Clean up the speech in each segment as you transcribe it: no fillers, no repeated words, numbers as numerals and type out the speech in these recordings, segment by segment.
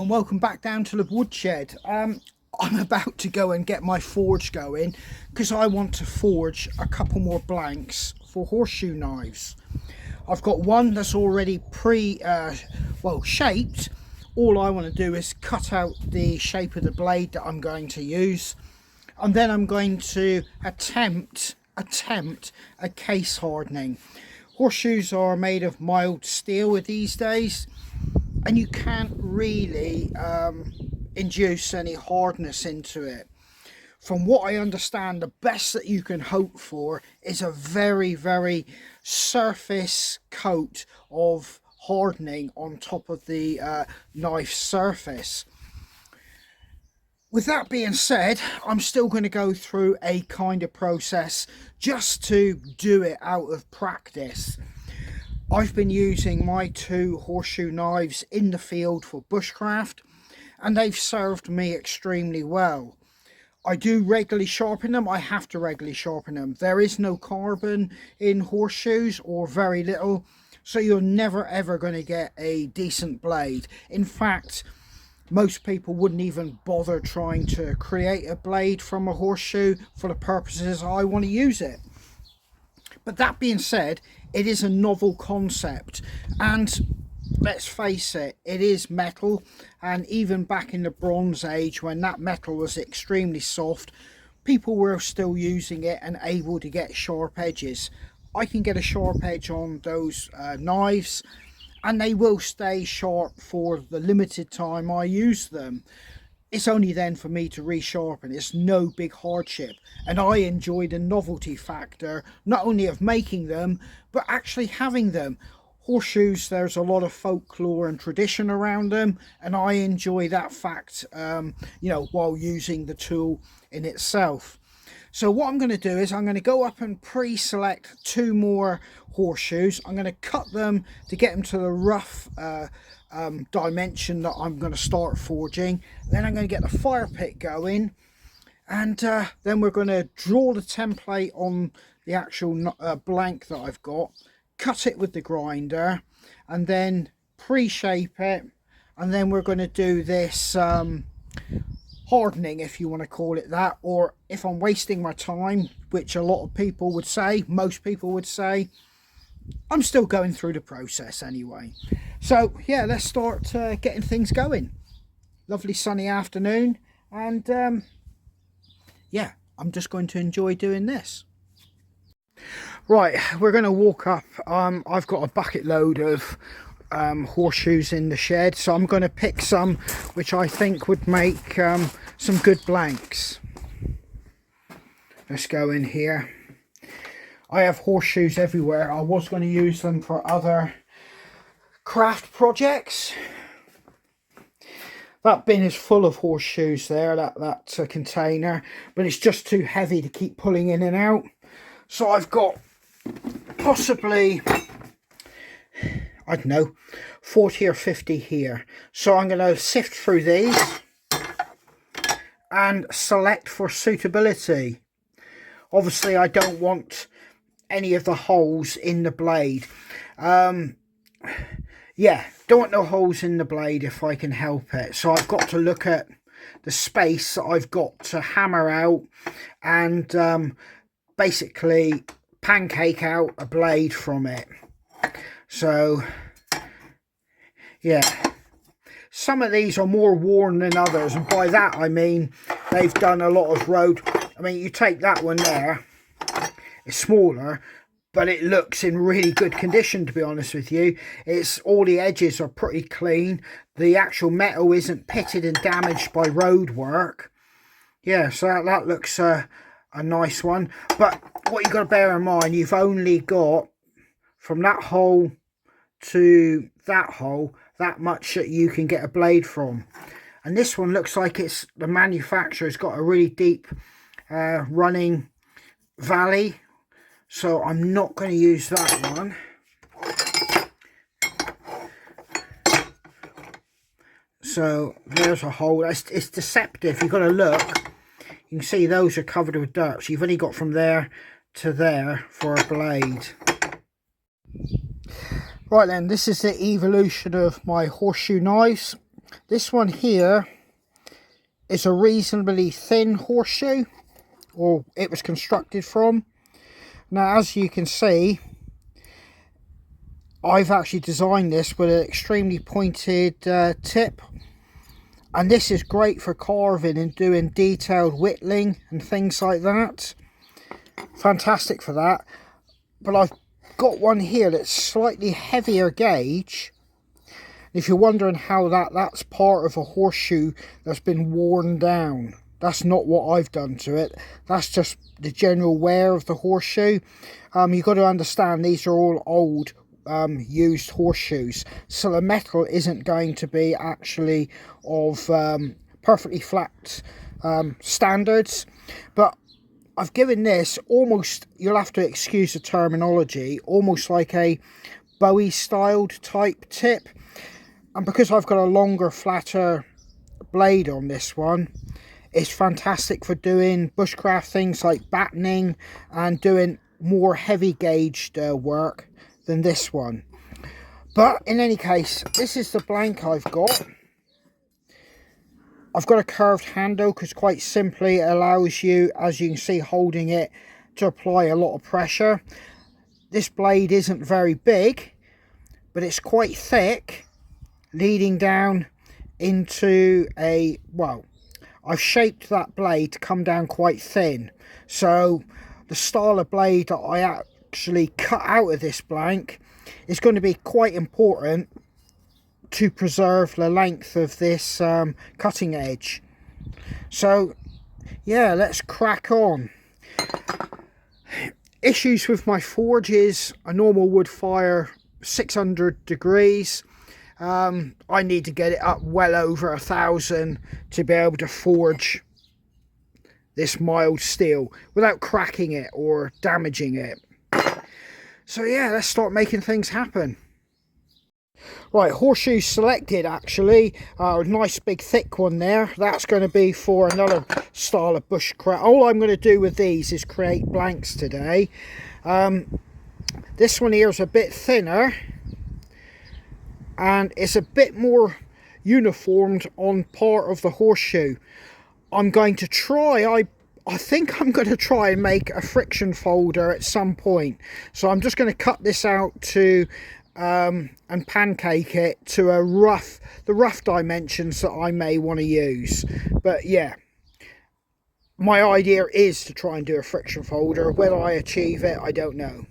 and welcome back down to the woodshed. I'm about to go and get my forge going because I want to forge a couple more blanks for horseshoe knives. I've got one that's already shaped. All I want to do is cut out the shape of the blade that I'm going to use, and then I'm going to attempt a case hardening. Horseshoes are made of mild steel these days, and you can't really induce any hardness into it. From what I understand, the best that you can hope for is a very surface coat of hardening on top of the knife surface. With that being said, I'm still going to go through a kind of process just to do it out of practice. I've been using my two horseshoe knives in the field for bushcraft, and they've served me extremely well. I do regularly sharpen them. I have to regularly sharpen them. There is no carbon in horseshoes, or very little, so you're never ever going to get a decent blade. In fact, most people wouldn't even bother trying to create a blade from a horseshoe for the purposes I want to use it. But that being said, it is a novel concept, and let's face it, it is metal, and even back in the Bronze Age, when that metal was extremely soft, people were still using it and able to get sharp edges. I can get a sharp edge on those knives, and they will stay sharp for the limited time I use them. It's only then for me to resharpen. It's no big hardship, and I enjoy the novelty factor, not only of making them but actually having them. Horseshoes, there's a lot of folklore and tradition around them, and I enjoy that fact while using the tool in itself. So what I'm going to do is I'm going to go up and pre-select two more horseshoes. I'm going to cut them to get them to the rough dimension that I'm going to start forging. Then I'm going to get the fire pit going, and then we're going to draw the template on the actual blank that I've got, cut it with the grinder, and then pre-shape it, and then we're going to do this hardening, if you want to call it that, or if I'm wasting my time, which a lot of people would say, most people would say, I'm still going through the process anyway. So yeah, let's start getting things going. Lovely sunny afternoon, and yeah, I'm just going to enjoy doing this. Right, we're going to walk up. I've got a bucket load of horseshoes in the shed, so I'm going to pick some which I think would make some good blanks. Let's go in here. I have horseshoes everywhere. I was going to use them for other craft projects. That bin is full of horseshoes there, that container, but it's just too heavy to keep pulling in and out. So I've got possibly, I don't know, 40 or 50 here. So I'm going to sift through these and select for suitability. Obviously I don't want any of the holes in the blade. Don't want no holes in the blade if I can help it. So I've got to look at the space that I've got to hammer out and basically pancake out a blade from it. So yeah, some of these are more worn than others, and by that I mean they've done a lot of road. I mean, you take that one there, it's smaller, but it looks in really good condition, to be honest with you. It's all the edges are pretty clean. The actual metal isn't pitted and damaged by road work. Yeah, so that looks a nice one. But what you've got to bear in mind, you've only got from that hole to that hole that much that you can get a blade from. And this one looks like it's the manufacturer's got a really deep running valley, so I'm not going to use that one. So there's a hole. It's deceptive. You've got to look. You can see those are covered with dirt, so you've only got from there to there for a blade. Right then, this is the evolution of my horseshoe knives. This one here is a reasonably thin horseshoe, or it was constructed from. Now, as you can see, I've actually designed this with an extremely pointed tip, and this is great for carving and doing detailed whittling and things like that. Fantastic for that. But I've got one here that's slightly heavier gauge. If you're wondering how that's part of a horseshoe that's been worn down. That's not what I've done to it. That's just the general wear of the horseshoe. You've got to understand these are all old used horseshoes, so the metal isn't going to be actually of perfectly flat standards. But I've given this almost, you'll have to excuse the terminology, almost like a Bowie styled type tip. And because I've got a longer, flatter blade on this one, it's fantastic for doing bushcraft things like battening and doing more heavy gauged work than this one. But in any case, this is the blank I've got. I've got a curved handle because quite simply it allows you, as you can see, holding it, to apply a lot of pressure. This blade isn't very big, but it's quite thick, leading down into a, well, I've shaped that blade to come down quite thin. So the style of blade that I actually cut out of this blank is going to be quite important to preserve the length of this cutting edge. So yeah, let's crack on. Issues with my forge is a normal wood fire 600 degrees. I need to get it up well over 1,000 to be able to forge this mild steel without cracking it or damaging it. So yeah, let's start making things happen. Right, horseshoe selected actually, a nice big thick one there. That's going to be for another style of bushcraft. All I'm going to do with these is create blanks today. This one here is a bit thinner and it's a bit more uniformed on part of the horseshoe. I'm going to try, I think I'm going to try and make a friction folder at some point. So I'm just going to cut this out to and pancake it to the rough dimensions that I may want to use. But yeah, my idea is to try and do a friction folder. Whether I achieve it, I don't know.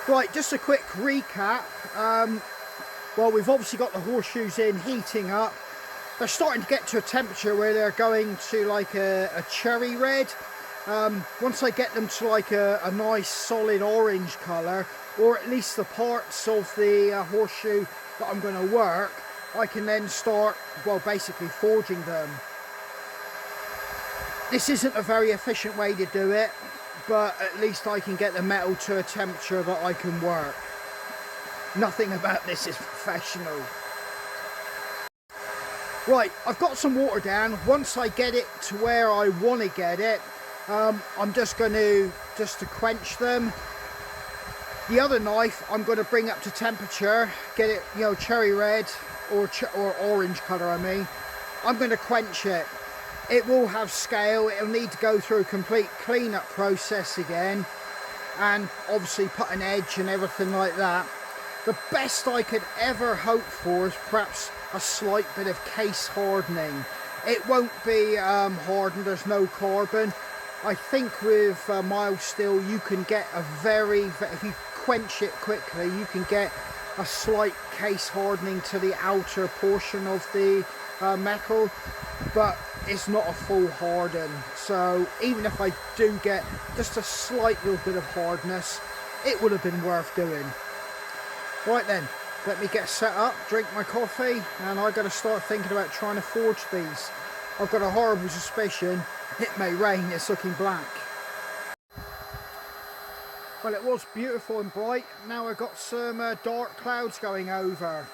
Right, just a quick recap. Well, we've obviously got the horseshoes in, heating up. They're starting to get to a temperature where they're going to like a cherry red. Once I get them to like a nice solid orange colour, or at least the parts of the horseshoe that I'm going to work, I can then start, well, basically forging them. This isn't a very efficient way to do it, but at least I can get the metal to a temperature that I can work. Nothing about this is professional. Right, I've got some water down. Once I get it to where I want to get it, I'm just going to quench them. The other knife I'm going to bring up to temperature, get it, you know, cherry red or orange colour, I mean. I'm going to quench it. It will have scale, it'll need to go through a complete clean-up process again, and obviously put an edge and everything like that. The best I could ever hope for is perhaps a slight bit of case hardening. It won't be hardened, there's no carbon. I think with mild steel you can get a if you quench it quickly, you can get a slight case hardening to the outer portion of the metal, but it's not a full harden. So even if I do get just a slight little bit of hardness, it would have been worth doing. Right then, let me get set up, drink my coffee, and I've got to start thinking about trying to forge these. I've got a horrible suspicion it may rain, it's looking black. Well, it was beautiful and bright, now I've got some dark clouds going over.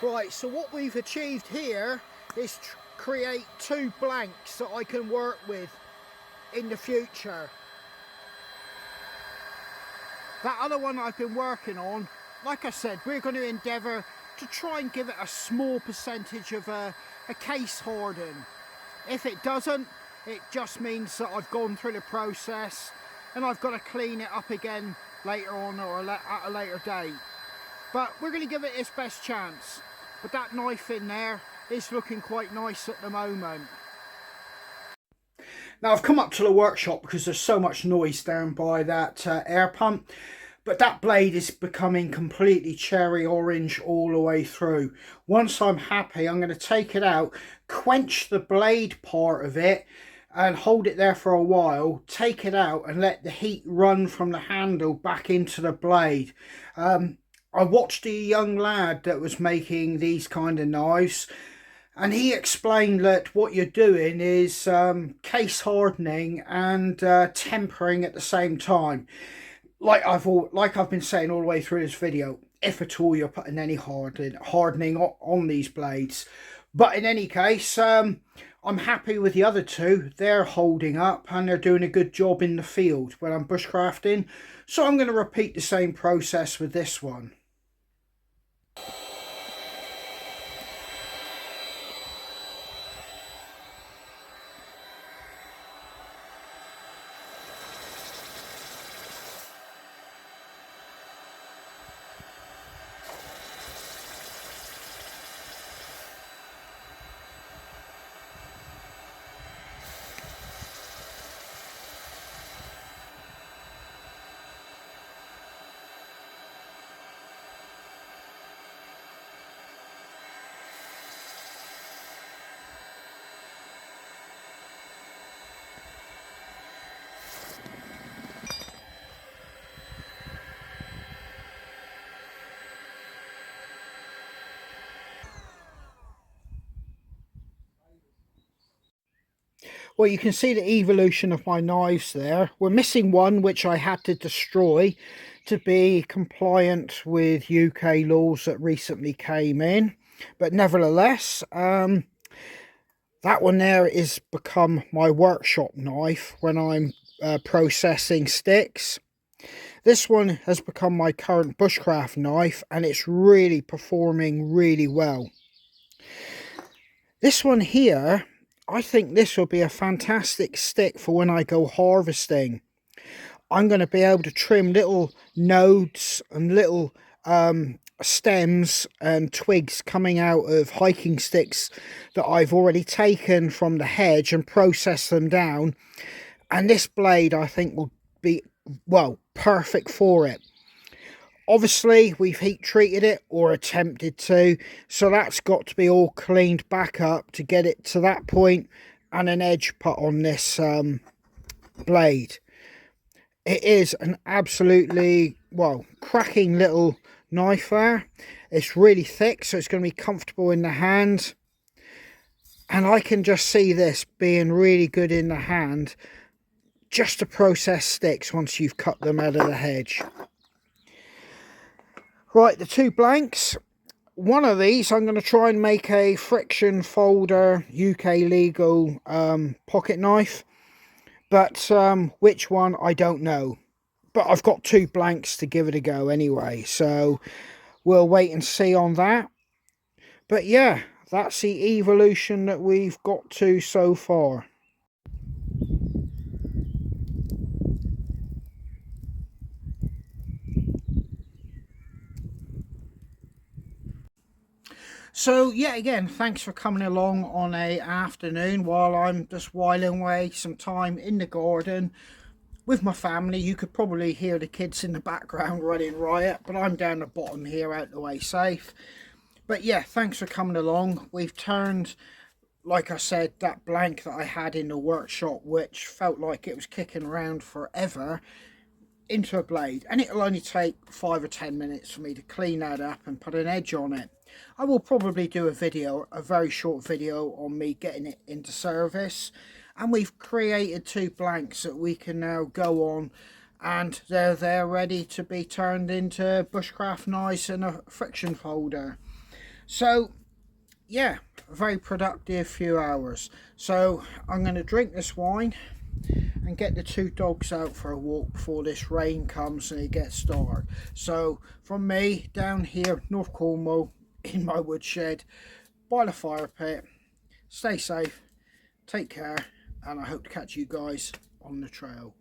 Right, so what we've achieved here is create 2 blanks that I can work with in the future. That other one I've been working on, like I said, we're going to endeavour to try and give it a small percentage of a case harden. If it doesn't, it just means that I've gone through the process and I've got to clean it up again later on or at a later date. But we're going to give it its best chance. But that knife in there is looking quite nice at the moment. Now I've come up to the workshop because there's so much noise down by that air pump. But that blade is becoming completely cherry orange all the way through. Once I'm happy, I'm going to take it out, quench the blade part of it and hold it there for a while, take it out and let the heat run from the handle back into the blade. I watched a young lad that was making these kind of knives, and he explained that what you're doing is case hardening and tempering at the same time. Like I've been saying all the way through this video, if at all you're putting any hardening on these blades. But in any case, I'm happy with the other 2. They're holding up and they're doing a good job in the field when I'm bushcrafting. So I'm going to repeat the same process with this one. Well, you can see the evolution of my knives there. We're missing one which I had to destroy to be compliant with UK laws that recently came in. But nevertheless, that one there is become my workshop knife when I'm processing sticks. This one has become my current bushcraft knife and it's really performing really well. This one here, I think this will be a fantastic stick for when I go harvesting. I'm going to be able to trim little nodes and little stems and twigs coming out of hiking sticks that I've already taken from the hedge and process them down. And this blade I think will be, well, perfect for it. Obviously, we've heat treated it or attempted to, so that's got to be all cleaned back up to get it to that point and an edge put on this blade. It is an absolutely, well, cracking little knife there. It's really thick, so it's going to be comfortable in the hand. And I can just see this being really good in the hand just to process sticks once you've cut them out of the hedge. Right, the 2 blanks. One of these I'm going to try and make a friction folder UK legal pocket knife. But which one, I don't know. But I've got 2 blanks to give it a go anyway. So we'll wait and see on that. But yeah, that's the evolution that we've got to so far. So yet again, thanks for coming along on a afternoon while I'm just whiling away some time in the garden with my family. You could probably hear the kids in the background running riot, but I'm down the bottom here out the way safe. But yeah, thanks for coming along. We've turned, like I said, that blank that I had in the workshop, which felt like it was kicking around forever, into a blade, and it'll only take 5 or 10 minutes for me to clean that up and put an edge on it. I will probably do a very short video on me getting it into service, and we've created 2 blanks that we can now go on, and they're ready to be turned into bushcraft knives in a friction folder. So yeah, a very productive few hours. So I'm going to drink this wine and get the two dogs out for a walk before this rain comes and it gets dark. So from me down here, North Cornwall, in my woodshed by the fire pit, stay safe, take care, and I hope to catch you guys on the trail.